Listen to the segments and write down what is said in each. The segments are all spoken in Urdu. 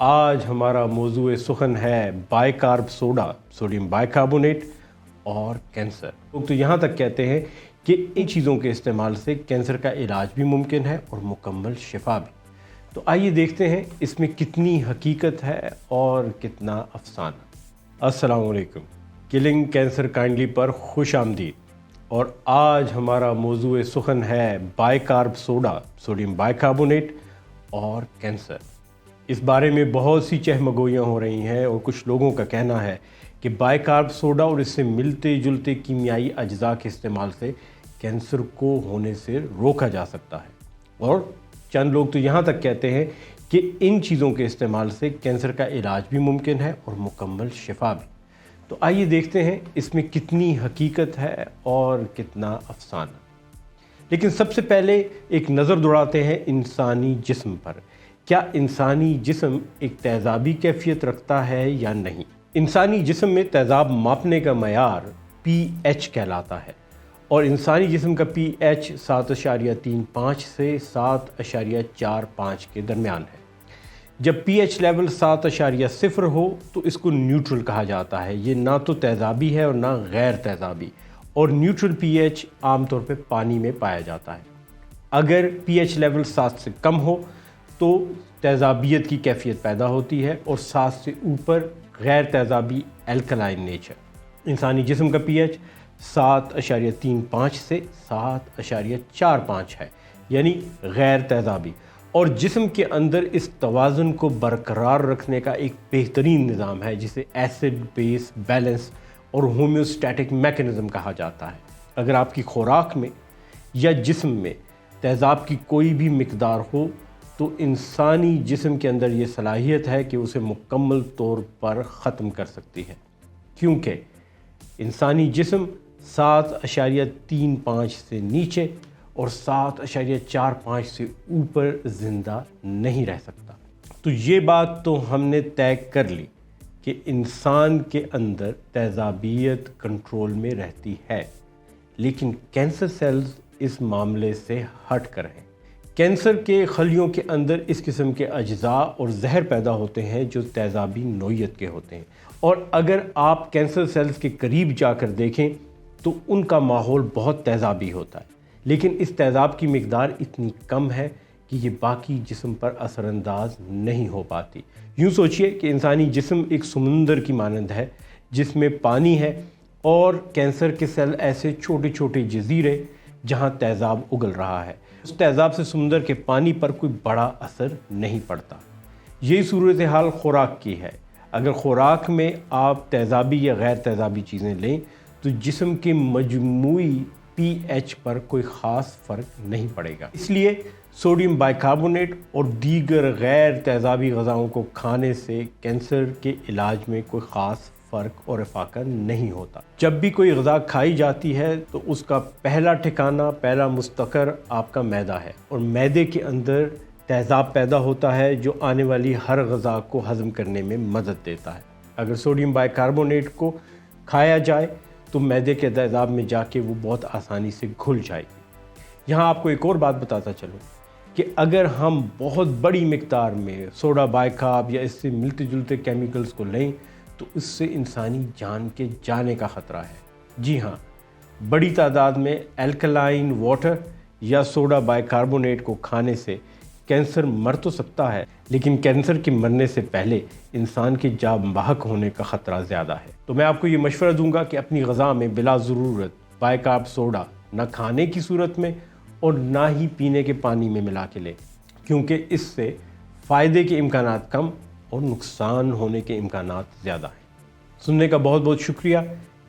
آج ہمارا موضوع سخن ہے بائیکارب سوڈا، سوڈیم بائیکاربونیٹ اور کینسر۔ لوگ تو یہاں تک کہتے ہیں کہ ان چیزوں کے استعمال سے کینسر کا علاج بھی ممکن ہے اور مکمل شفا بھی۔ تو آئیے دیکھتے ہیں اس میں کتنی حقیقت ہے اور کتنا افسانہ۔ السلام علیکم، کلنگ کینسر کائنڈلی پر خوش آمدید۔ اور آج ہمارا موضوع سخن ہے بائیکارب سوڈا، سوڈیم بائیکاربونیٹ اور کینسر۔ اس بارے میں بہت سی چہمگوئیاں ہو رہی ہیں اور کچھ لوگوں کا کہنا ہے کہ بائیکارب سوڈا اور اس سے ملتے جلتے کیمیائی اجزاء کے استعمال سے کینسر کو ہونے سے روکا جا سکتا ہے، اور چند لوگ تو یہاں تک کہتے ہیں کہ ان چیزوں کے استعمال سے کینسر کا علاج بھی ممکن ہے اور مکمل شفا بھی۔ تو آئیے دیکھتے ہیں اس میں کتنی حقیقت ہے اور کتنا افسانہ۔ لیکن سب سے پہلے ایک نظر دوڑاتے ہیں انسانی جسم پر۔ کیا انسانی جسم ایک تیزابی کیفیت رکھتا ہے یا نہیں؟ انسانی جسم میں تیزاب ماپنے کا معیار پی ایچ کہلاتا ہے، اور انسانی جسم کا پی ایچ 7.35 سے 7.45 کے درمیان ہے۔ جب پی ایچ لیول 7.0 ہو تو اس کو نیوٹرل کہا جاتا ہے۔ یہ نہ تو تیزابی ہے اور نہ غیر تیزابی، اور نیوٹرل پی ایچ عام طور پہ پانی میں پایا جاتا ہے۔ اگر پی ایچ لیول 7 سے کم ہو تو تیزابیت کی کیفیت پیدا ہوتی ہے، اور 7 سے اوپر غیر تیزابی الکلائن نیچر۔ انسانی جسم کا پی ایچ 7.35 سے 7.45 ہے، یعنی غیر تیزابی، اور جسم کے اندر اس توازن کو برقرار رکھنے کا ایک بہترین نظام ہے جسے ایسڈ بیس بیلنس اور ہومیوسٹیٹک میکانزم کہا جاتا ہے۔ اگر آپ کی خوراک میں یا جسم میں تیزاب کی کوئی بھی مقدار ہو تو انسانی جسم کے اندر یہ صلاحیت ہے کہ اسے مکمل طور پر ختم کر سکتی ہے، کیونکہ انسانی جسم 7.35 سے نیچے اور 7.45 سے اوپر زندہ نہیں رہ سکتا۔ تو یہ بات تو ہم نے طے کر لی کہ انسان کے اندر تیزابیت کنٹرول میں رہتی ہے، لیکن کینسر سیلز اس معاملے سے ہٹ کر ہیں۔ کینسر کے خلیوں کے اندر اس قسم کے اجزاء اور زہر پیدا ہوتے ہیں جو تیزابی نوعیت کے ہوتے ہیں، اور اگر آپ کینسر سیلز کے قریب جا کر دیکھیں تو ان کا ماحول بہت تیزابی ہوتا ہے، لیکن اس تیزاب کی مقدار اتنی کم ہے کہ یہ باقی جسم پر اثر انداز نہیں ہو پاتی۔ یوں سوچئے کہ انسانی جسم ایک سمندر کی مانند ہے جس میں پانی ہے، اور کینسر کے سیل ایسے چھوٹے چھوٹے جزیرے جہاں تیزاب اگل رہا ہے۔ اس تیزاب سے سمندر کے پانی پر کوئی بڑا اثر نہیں پڑتا۔ یہی صورتحال خوراک کی ہے۔ اگر خوراک میں آپ تیزابی یا غیر تیزابی چیزیں لیں تو جسم کے مجموعی پی ایچ پر کوئی خاص فرق نہیں پڑے گا۔ اس لیے سوڈیم بائیکاربونیٹ اور دیگر غیر تیزابی غذاؤں کو کھانے سے کینسر کے علاج میں کوئی خاص فرق اور افاقہ نہیں ہوتا۔ جب بھی کوئی غذا کھائی جاتی ہے تو اس کا پہلا ٹھکانہ، پہلا مستقر آپ کا معدہ ہے، اور معدے کے اندر تیزاب پیدا ہوتا ہے جو آنے والی ہر غذا کو ہضم کرنے میں مدد دیتا ہے۔ اگر سوڈیم بائیکاربونیٹ کو کھایا جائے تو معدے کے تیزاب میں جا کے وہ بہت آسانی سے گھل جائے گی۔ یہاں آپ کو ایک اور بات بتاتا چلوں کہ اگر ہم بہت بڑی مقدار میں سوڈا بائیکارب یا اس سے ملتے جلتے کیمیکلز کو لیں تو اس سے انسانی جان کے جانے کا خطرہ ہے۔ جی ہاں، بڑی تعداد میں الکلائن واٹر یا سوڈا بائیکاربونیٹ کو کھانے سے کینسر مر تو سکتا ہے، لیکن کینسر کے مرنے سے پہلے انسان کے جاں بحق ہونے کا خطرہ زیادہ ہے۔ تو میں آپ کو یہ مشورہ دوں گا کہ اپنی غذا میں بلا ضرورت بائیکارب سوڈا نہ کھانے کی صورت میں اور نہ ہی پینے کے پانی میں ملا کے لیں، کیونکہ اس سے فائدے کے امکانات کم اور نقصان ہونے کے امکانات زیادہ ہیں۔ سننے کا بہت بہت شکریہ۔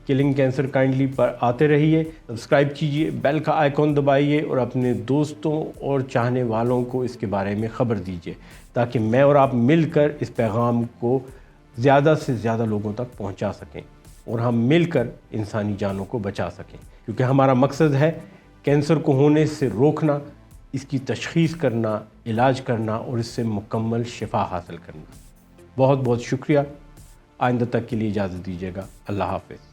کلنگ کینسر کائنڈلی پر آتے رہیے، سبسکرائب کیجئے، بیل کا آئیکن دبائیے، اور اپنے دوستوں اور چاہنے والوں کو اس کے بارے میں خبر دیجئے، تاکہ میں اور آپ مل کر اس پیغام کو زیادہ سے زیادہ لوگوں تک پہنچا سکیں، اور ہم مل کر انسانی جانوں کو بچا سکیں، کیونکہ ہمارا مقصد ہے کینسر کو ہونے سے روکنا، اس کی تشخیص کرنا، علاج کرنا اور اس سے مکمل شفا حاصل کرنا۔ بہت بہت شکریہ۔ آئندہ تک کے لیے اجازت دیجیے گا۔ اللہ حافظ۔